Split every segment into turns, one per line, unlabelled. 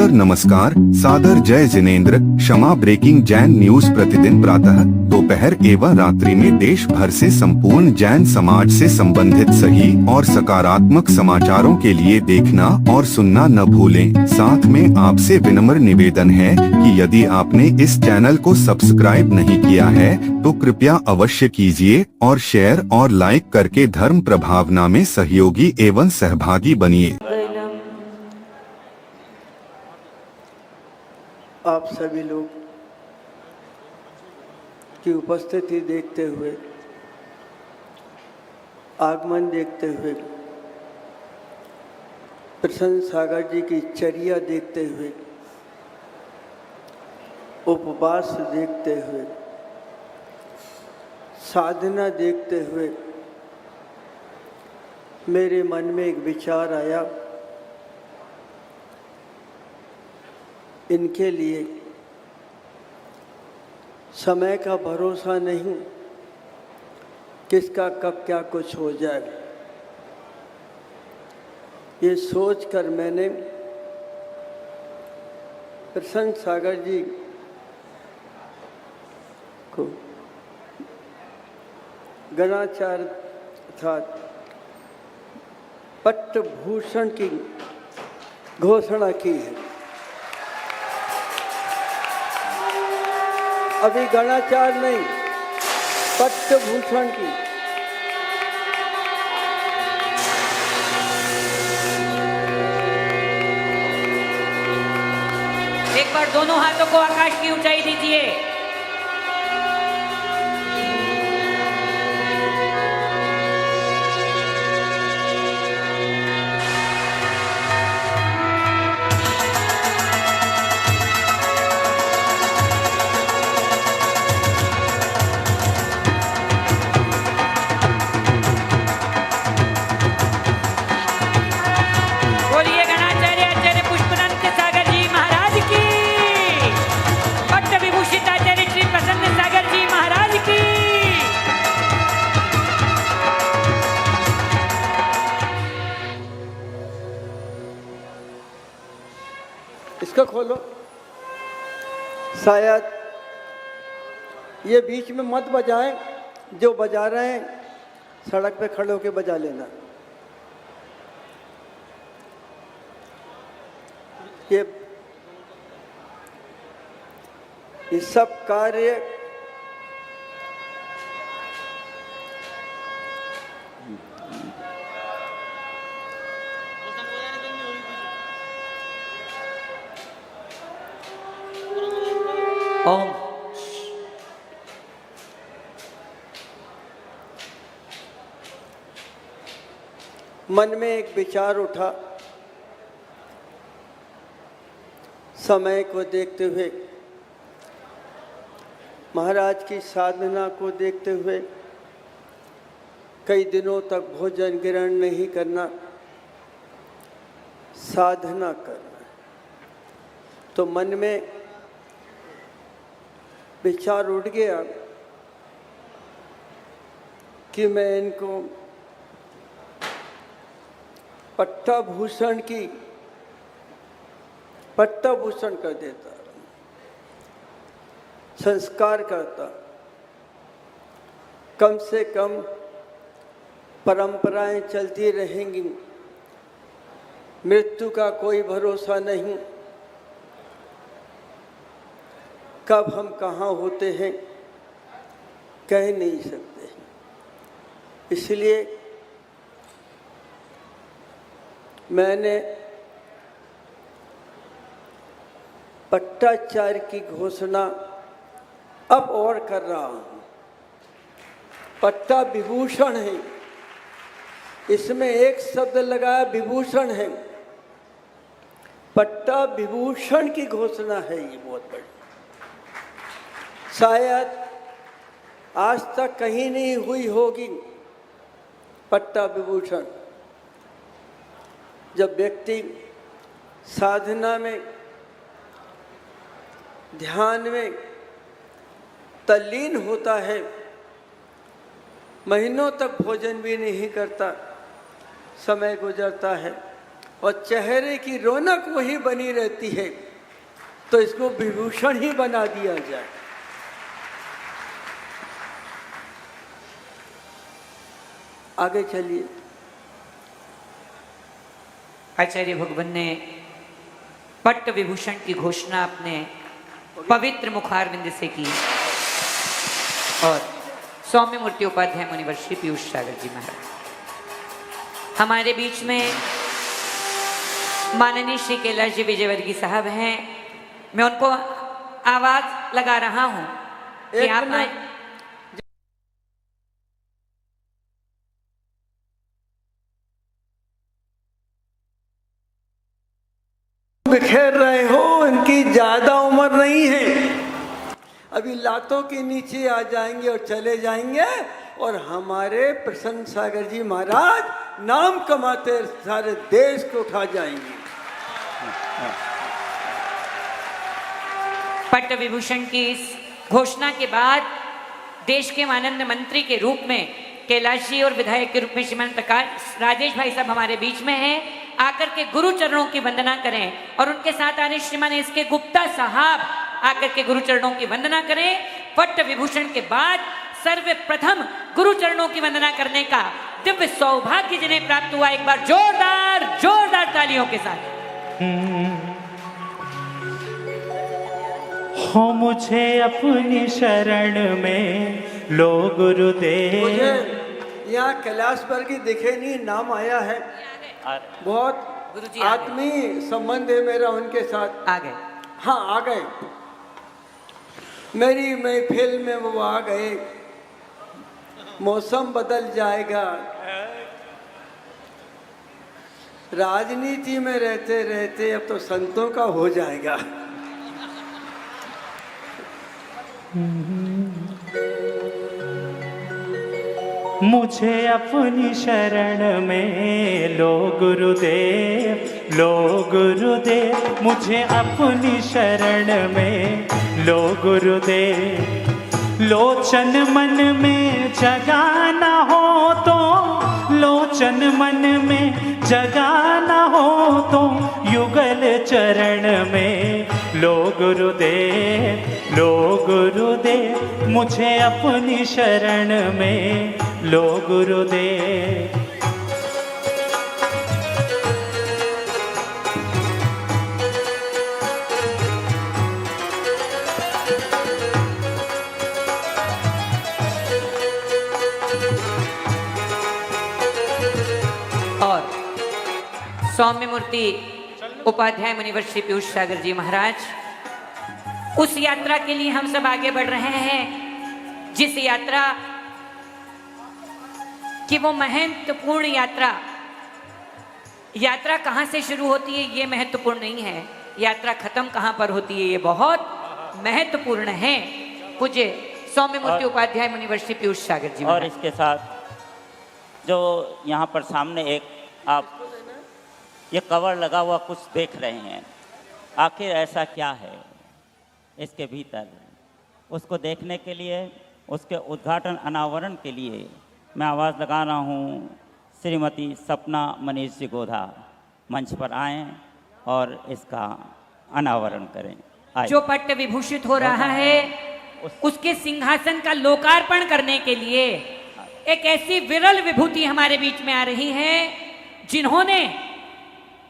सादर नमस्कार, सादर जय जिनेंद्र। क्षमा ब्रेकिंग जैन न्यूज प्रतिदिन प्रातः, दोपहर एवं रात्रि में देश भर से संपूर्ण जैन समाज से संबंधित सही और सकारात्मक समाचारों के लिए देखना और सुनना न भूलें। साथ में आपसे विनम्र निवेदन है कि यदि आपने इस चैनल को सब्सक्राइब नहीं किया है तो कृपया अवश्य कीजिए और शेयर और लाइक करके धर्म प्रभावना में सहयोगी एवं सहभागी बनिए।
आप सभी लोग की उपस्थिति देखते हुए, आगमन देखते हुए, प्रसन्न सागर जी की चर्या देखते हुए, उपवास देखते हुए, साधना देखते हुए मेरे मन में एक विचार आया, इनके लिए समय का भरोसा नहीं, किसका कब क्या कुछ हो जाए। ये सोचकर मैंने प्रसन्न सागर जी को गणाचार्य अर्थात पट्टभूषण की घोषणा की है। अभी गणाचार्य नहीं, पट्टभूषण की।
एक बार दोनों हाथों को आकाश की ऊंचाई दीजिए।
इसको खोलो, शायद ये बीच में मत बजाएं, जो बजा रहे हैं सड़क पे खड़े होके बजा लेना। ये सब कार्य
ओम।
मन में एक विचार उठा, समय को देखते हुए, महाराज की साधना को देखते हुए, कई दिनों तक भोजन ग्रहण नहीं करना, साधना करना। तो मन में विचार उठ गया कि मैं इनको पट्टभूषण कर देता, संस्कार करता। कम से कम परंपराएं चलती रहेंगी, मृत्यु का कोई भरोसा नहीं, कब हम कहाँ होते हैं कह नहीं सकते। इसलिए मैंने पट्टाचार्य की घोषणा अब और कर रहा हूँ। पट्टा विभूषण है, इसमें एक शब्द लगाया विभूषण है, पट्टा विभूषण की घोषणा है। ये बहुत बड़ी, शायद आज तक कहीं नहीं हुई होगी पट्टा विभूषण। जब व्यक्ति साधना में, ध्यान में तल्लीन होता है, महीनों तक भोजन भी नहीं करता, समय गुजरता है, और चेहरे की रौनक वही बनी रहती है, तो इसको विभूषण ही बना दिया जाए। आगे चलिए।
आचार्य भगवान ने पट्ट विभूषण की घोषणा अपने पवित्र मुखारविंद से की और सौम्य मूर्ति उपाध्याय मुनिवर श्री पीयूष सागर जी महाराज हमारे बीच में माननीय श्री कैलाश जी विजयवर्गीय साहब हैं। मैं उनको आवाज लगा रहा हूं कि आप आए।
बिखेर रहे हो, इनकी ज्यादा उम्र नहीं है, अभी लातों के नीचे आ जाएंगे और चले जाएंगे, और हमारे प्रसन्न सागर जी महाराज नाम कमाते सारे देश को उठा जाएंगे।
पट्ट विभूषण की इस घोषणा के बाद देश के माननीय मंत्री के रूप में कैलाश जी और विधायक के रूप में श्रीमान प्रकाश राजेश भाई साहब हमारे बीच में हैं। आकर के गुरु चरणों की वंदना करें और उनके साथ आने श्रीमान एस के गुप्ता साहब आकर के गुरु चरणों की वंदना करें। पट्ट विभूषण के बाद सर्वप्रथम गुरु चरणों की वंदना करने का दिव्य सौभाग्य जिन्हें प्राप्त हुआ, एक बार जोरदार तालियों के साथ।
हो मुझे अपनी शरण में लो गुरुदेव।
मुझे यहाँ कैलाश वर्गीय दिखे नहीं, नाम आया है, बहुत
गुरुजी
आत्मीय संबंध है मेरा उनके साथ।
आ गए।
हाँ आ गए, मेरी महफिल में वो आ गए। मौसम बदल जाएगा, राजनीति में रहते रहते अब तो संतों का हो जाएगा।
मुझे अपनी शरण में लो गुरुदेव, लो गुरुदेव। मुझे अपनी शरण में लो गुरुदेव। लोचन मन में जगाना हो तो, लोचन मन में जगाना हो तो युगल चरण में लो गुरुदेव, लो गुरुदेव। मुझे अपनी शरण में लो गुरुदेव।
और सौम्य मूर्ति उपाध्याय मुनिवर श्री पीयूष सागर जी महाराज, उस यात्रा के लिए हम सब आगे बढ़ रहे हैं जिस यात्रा कि वो महत्वपूर्ण यात्रा कहाँ से शुरू होती है ये महत्वपूर्ण नहीं है, यात्रा खत्म कहाँ पर होती है ये बहुत महत्वपूर्ण है। पूज्य सौम्य मूर्ति उपाध्याय मुनिवर श्री पीयूष सागर जी।
और इसके साथ जो यहाँ पर सामने एक आप ये कवर लगा हुआ कुछ देख रहे हैं, आखिर ऐसा क्या है इसके भीतर, उसको देखने के लिए, उसके उद्घाटन अनावरण के लिए मैं आवाज़ लगा रहा हूँ। श्रीमती सपना मनीष जी गोधा मंच पर आएँ और इसका अनावरण करें।
जो पट्ट विभूषित हो रहा है उसके सिंहासन का लोकार्पण करने के लिए एक ऐसी विरल विभूति हमारे बीच में आ रही है जिन्होंने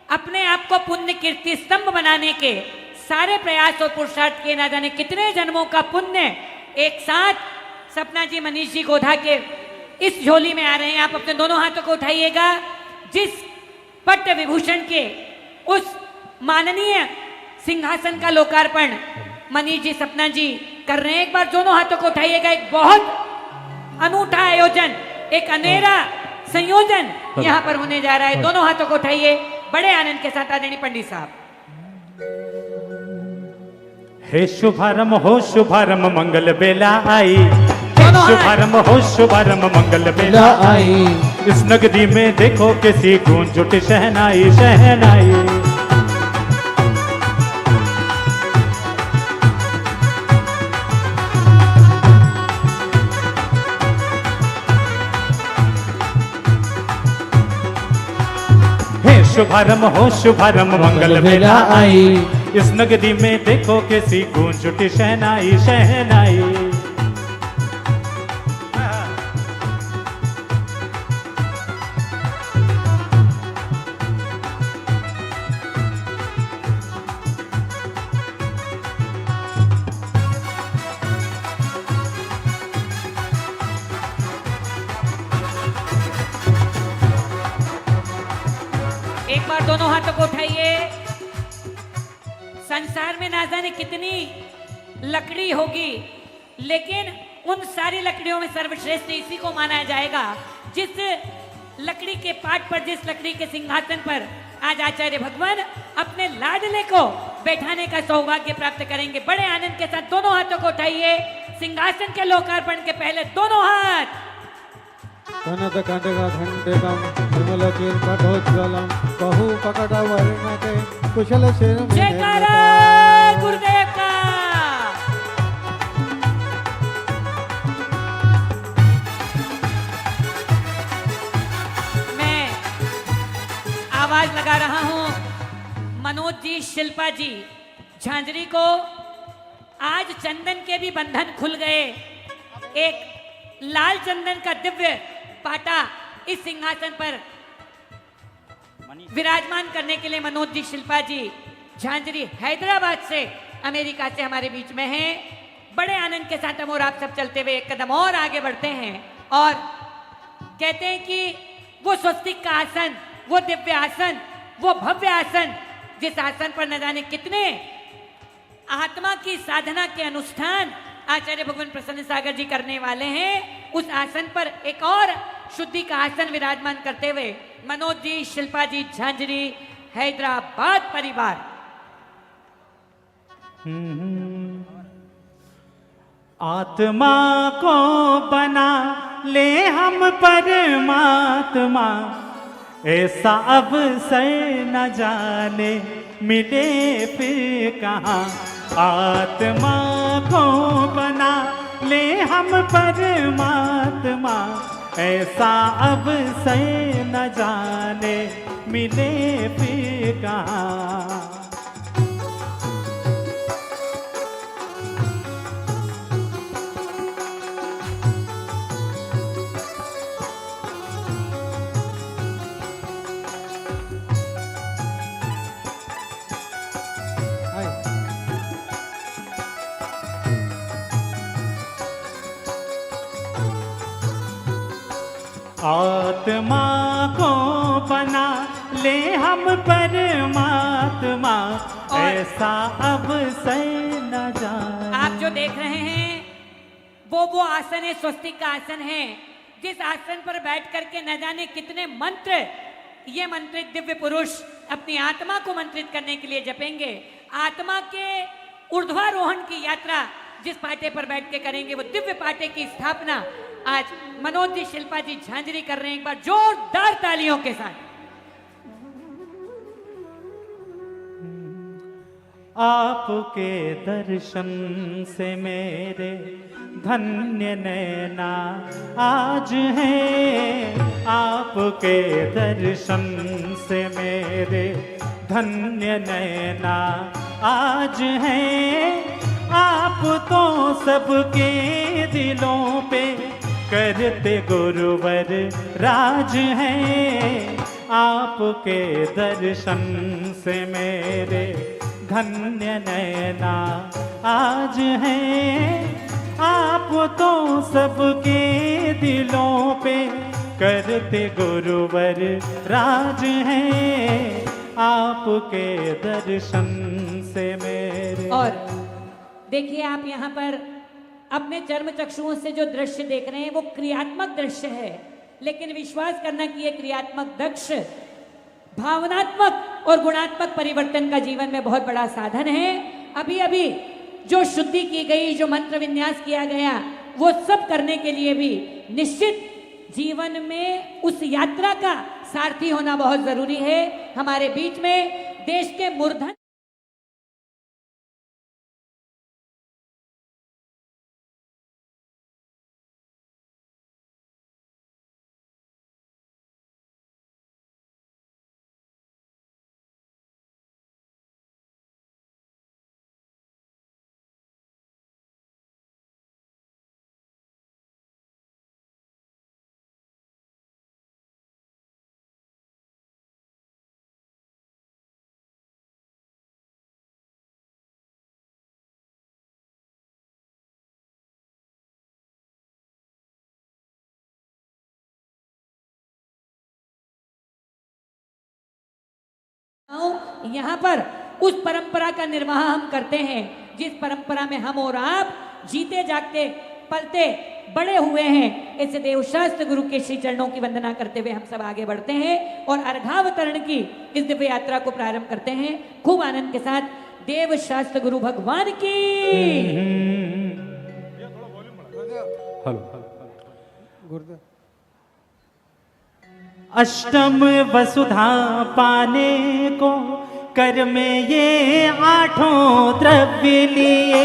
अपने आप को पुण्य कीर्ति स्तंभ बनाने के सारे प्रयास और पुरुषार्थ के, ना जाने कितने जन्मों का पुण्य एक साथ सपना जी मनीष जी गोधा के इस झोली में आ रहे हैं। आप अपने दोनों हाथों को उठाइएगा। जिस पट्ट विभूषण के उस माननीय सिंहासन का लोकार्पण मनीष जी सपना जी कर रहे हैं, एक बार दोनों हाथों को उठाइएगा। एक बहुत अनूठा आयोजन, एक अनेरा संयोजन यहाँ पर होने जा रहा है। दोनों हाथों को उठाइए बड़े आनंद के साथ। आदरणीय पंडित साहब।
हे शुभारंभ हो शुभारंभ मंगल बेला आई, शुभारंभ हो शुभारंभ मंगल बेला आई। इस नगरी में देखो किसी गूंज उठी शहनाई, शहनाई। हो शुभारंभ मंगल बेला आई। इस नगरी में देखो कैसी गूंज उठी शहनाई शहनाई।
एक बार दोनों हाथों को उठाइए। संसार में ना जाने कितनी लकड़ी होगी, लेकिन उन सारी लकड़ियों में सर्वश्रेष्ठ इसी को माना जाएगा जिस लकड़ी के पाट पर, जिस लकड़ी के सिंहासन पर आज आचार्य भगवान अपने लाडले को बैठाने का सौभाग्य प्राप्त करेंगे। बड़े आनंद के साथ दोनों हाथों को उठाइए। सिंहासन के लोकार्पण के पहले दोनों हाथ।
कनककटकघण्टिकं विमलकीर्कटोज्ज्वलं बहुपकटवर्णके
जयकारा गुरुदेव का। मैं आवाज लगा रहा हूं मनोज जी, शिल्पा जी, झांझरी को आज चंदन के भी बंधन खुल गए। एक लाल चंदन का दिव्य पाटा इस सिंहासन पर विराजमान करने के लिए मनोज जी, शिल्पा जी, झांझरी हैदराबाद से, अमेरिका से हमारे बीच में हैं। बड़े आनंद के साथ हम और आप सब चलते हुए एक कदम और आगे बढ़ते हैं और कहते हैं कि वो स्वस्तिक का आसन, वो दिव्य आसन, वो भव्य आसन, जिस आसन पर न जाने कितने आत्मा की साधना के अनुष्ठान आचार्य भगवान प्रसन्न सागर जी करने वाले हैं, उस आसन पर एक और शुद्धि का आसन विराजमान करते हुए मनोज जी, शिल्पा जी, झांझरी हैदराबाद परिवार।
आत्मा को बना ले हम परमात्मा, ऐसा अवसर न जाने मिले फिर कहाँ। आत्मा को बना ले हम परमात्मा, ऐसा अवसर न जाने मिले फिर कहाँ। आत्मा को बना ले हम परमात्मा, ऐसा अवसर न जाने।
आप जो देख रहे हैं वो आसन है, स्वस्तिक का आसन है, जिस आसन पर बैठ करके न जाने कितने मंत्र ये मंत्रित दिव्य पुरुष अपनी आत्मा को मंत्रित करने के लिए जपेंगे। आत्मा के ऊर्ध्वारोहण की यात्रा जिस पाटे पर बैठ के करेंगे, वो दिव्य पाटे की स्थापना आज मनोज जी, शिल्पा जी, झांझरी कर रहे हैं। एक बार जोरदार तालियों के साथ।
आपके दर्शन से मेरे धन्य नैना आज है। आपके दर्शन से मेरे धन्य नैना आज है। आप तो सबके दिलों पे करते गुरुवर राज हैं। आपके दर्शन से मेरे धन्य नैना आज हैं। आप तो सबके दिलों पे करते गुरुवर राज हैं। आपके दर्शन से मेरे।
और देखिए आप यहाँ पर अपने चर्म चक्षुओं से जो दृश्य देख रहे हैं वो क्रियात्मक दृश्य है, लेकिन विश्वास करना कि ये क्रियात्मक दृश्य भावनात्मक और गुणात्मक परिवर्तन का जीवन में बहुत बड़ा साधन है। अभी अभी जो शुद्धि की गई, जो मंत्र विन्यास किया गया, वो सब करने के लिए भी निश्चित जीवन में उस यात्रा का सारथी होना बहुत जरूरी है। हमारे बीच में देश के मूर्धन यहाँ पर उस परंपरा का निर्वाह हम करते हैं जिस परंपरा में हम और आप जीते जागते पलते बड़े हुए हैं। ऐसे देवशास्त्र गुरु के श्री चरणों की वंदना करते हुए हम सब आगे बढ़ते हैं और अर्घावतरण की इस दिव्य यात्रा को प्रारंभ करते हैं खूब आनंद के साथ। देवशास्त्र गुरु भगवान की
गुरुदेव
अष्टम वसुधा पाने को कर में ये आठों द्रव्य लिए,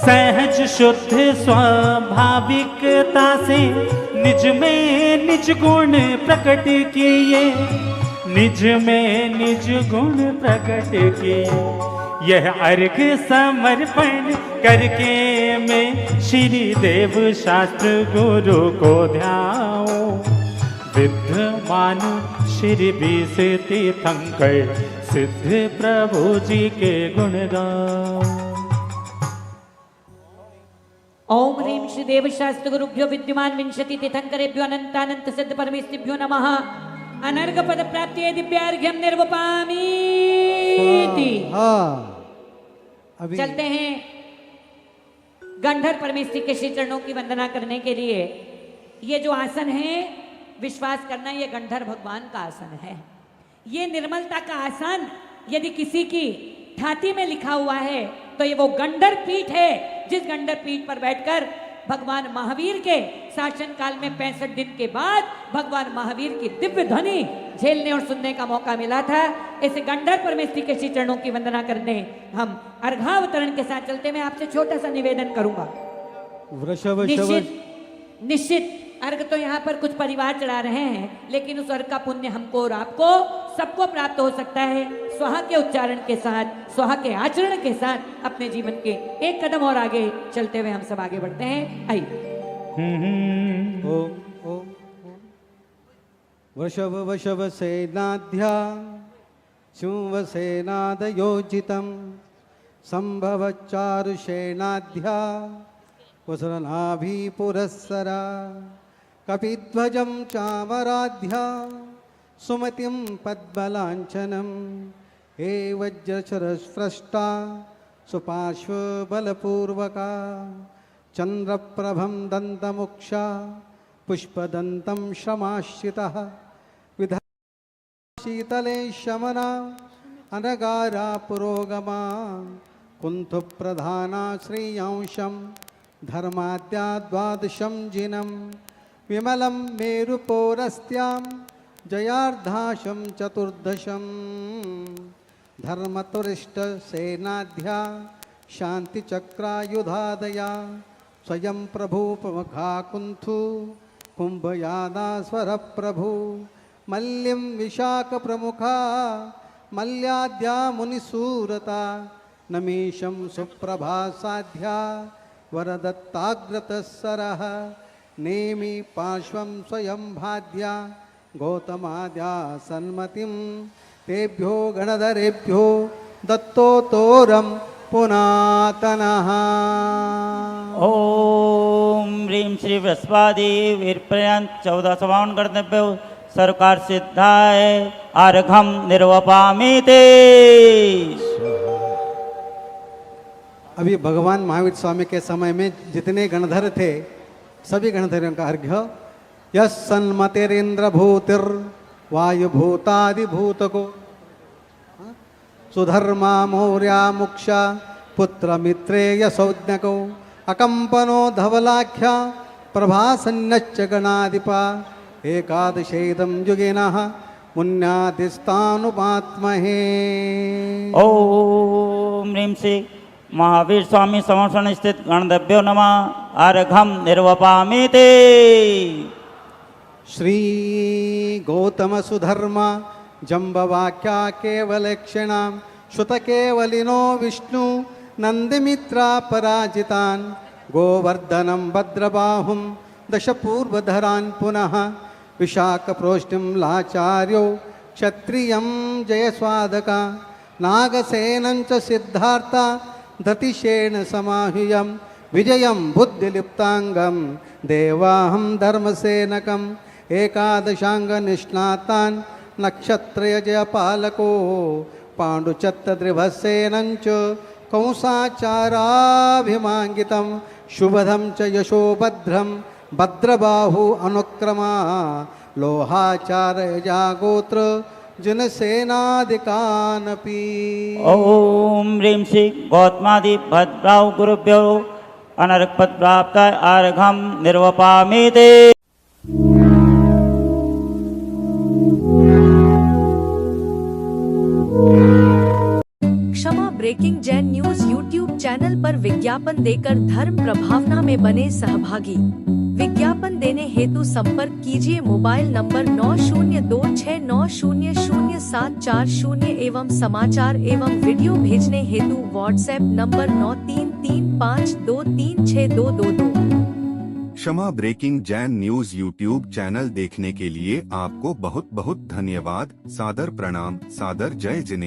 सहज शुद्ध स्वाभाविकता से निज में निज गुण प्रकट किए, निज में निज गुण प्रकट किए। यह अर्घ समर्पण करके मैं श्री देव शास्त्र गुरु को ध्याऊं, विद्यमान श्री बीस तीर्थंकर सिद्ध प्रभु जी के गुण गाऊं।
ओम ह्रीं श्री देव शास्त्र गुरुभ्यो विद्यमान विंशति तीर्थंकरेभ्यो अनंतानंत सिद्ध परमेष्ठिभ्यो नमः। अनर्घ पद प्राप्ति दिव्यार्घ्यम निर्वपामि।
अभी
चलते हैं गंधर परमेष्ठि के श्री चरणों की वंदना करने के लिए। ये जो आसन है विश्वास करना ये गंधर भगवान का आसन है। ये निर्मलता का आसन यदि किसी की छाती में लिखा हुआ है तो ये वो गंधर पीठ है जिस गंधर पीठ पर बैठकर भगवान महावीर के शासन काल में 65 दिन के बाद भगवान महावीर की दिव्य ध्वनि झेलने और सुनने का मौका मिला था। ऐसे गंधर परमेष्ठि के श्री चरणों की वंदना करने हम अर्घावतरण के साथ चलते। मैं आपसे छोटा सा निवेदन करूंगा।
वृषभ
निश्चित अर्घ तो यहाँ पर कुछ परिवार चढ़ा रहे हैं, लेकिन उस अर्घ का पुण्य हमको और आपको सबको प्राप्त हो सकता है स्वाहा के उच्चारण के साथ, स्वाहा के आचरण के साथ। अपने जीवन के एक कदम और आगे चलते हुए हम सब आगे बढ़ते हैं। आइए।
ओम वृषभ वृषभ सेनाध्या शुंभ सेनादयोजितं संभव चारुषेणाध्या कुशलनाभि पुरस्सरा कपिध्वजं चामराध्या सुमतिं पद्मलाञ्छनं हे वज्रशरस्पृष्टा सुपार्श्वबलपूर्वका चन्द्रप्रभं दन्तमुक्षा पुष्पदन्तं श्रमाश्रितः विधा शीतले शमना अनगारा पुरोगमा कुन्थुप्रधाना श्रेयांशं धर्माद्या द्वादशं जिनं विमलं मेरुपौरस्त्यां जयार्धाशं चतुर्दशं धर्मतुरिष्टसेनाध्या शान्तिचक्रायुधादया स्वयं प्रभुपमुखा कुन्थु कुम्भयाना स्वरप्रभु मल्लिं विशाखप्रमुखा मल्याद्या मुनिसूरता नमीशं सुप्रभासाध्या वरदत्ताग्रतस्सरः नेमि पार्श्वं स्वयं भाद्या गौतमाद्या सन्मतिं तेभ्यो गणधरेभ्यो दत्तोतोरं पुनातनः।
ओम ह्रीं श्री बृहस्पति वीरपर्यंत 14 समावन कर्तव्य सरकार सिद्धाय अर्घम निर्वपामि ते।
अभी भगवान महावीर स्वामी के समय में जितने गणधर थे सभी गणधरों का अर्घ्य यस सन्मतिरिंद्र भूतिर वायुभूतादिभूत को सुधर्मा मौर्या मुक्षा पुत्र मित्रे यशौज्ञको अकंपनो धवलाख्या प्रभासन्नच्च गणाधिपा एकादशेदं युगिनः पुण्यादिस्तानुपात्महे।
ओम ह्रीं श्री महावीर स्वामी समर्षण स्थित गणधभ्यो नमः अर्घम निर्वपामि ते।
श्री गौतम सुधर्मा जम्बवाक्या केवलक्षिणां श्रुतकेवलिनो विष्णु नंदिमित्रा पराजितान् गोवर्धनं भद्रबाहुं दशपूर्वधरान् पुनः विशाखप्रोष्ठिं लाचार्यो क्षत्रियं जयस्वादका नागसेनं च सिद्धार्था धतिशेन समाह्युयं विजयं बुद्धिलिप्तांगं देवाहं धर्मसेनकम् एकादशांग निष्णातान् नक्षत्रयजय पालको पाण्डुचत्तद्रिभसेनञ्च कंसाचाराभिमाङ्गितं शुभदं च यशोभद्रं भद्रबाहु अनुक्रमा लोहाचारयजा गोत्र जनसेनादिकानपि।
ओम ह्रीं श्री गौतमादि भद्राव गुरुभ्यो अनर्कपद प्राप्त अर्घम निर्वपामि ते।
क्षमा breaking Jain news YouTube channel पर विज्ञापन देकर धर्म प्रभावना में बने सहभागी। विज्ञापन देने हेतु संपर्क कीजिए मोबाइल नंबर 9026900740 एवं समाचार एवं वीडियो भेजने हेतु व्हाट्सएप नंबर 9335236222।
क्षमा breaking Jain news YouTube channel देखने के लिए आपको बहुत बहुत धन्यवाद। सादर प्रणाम, सादर जय जिनेंद्र।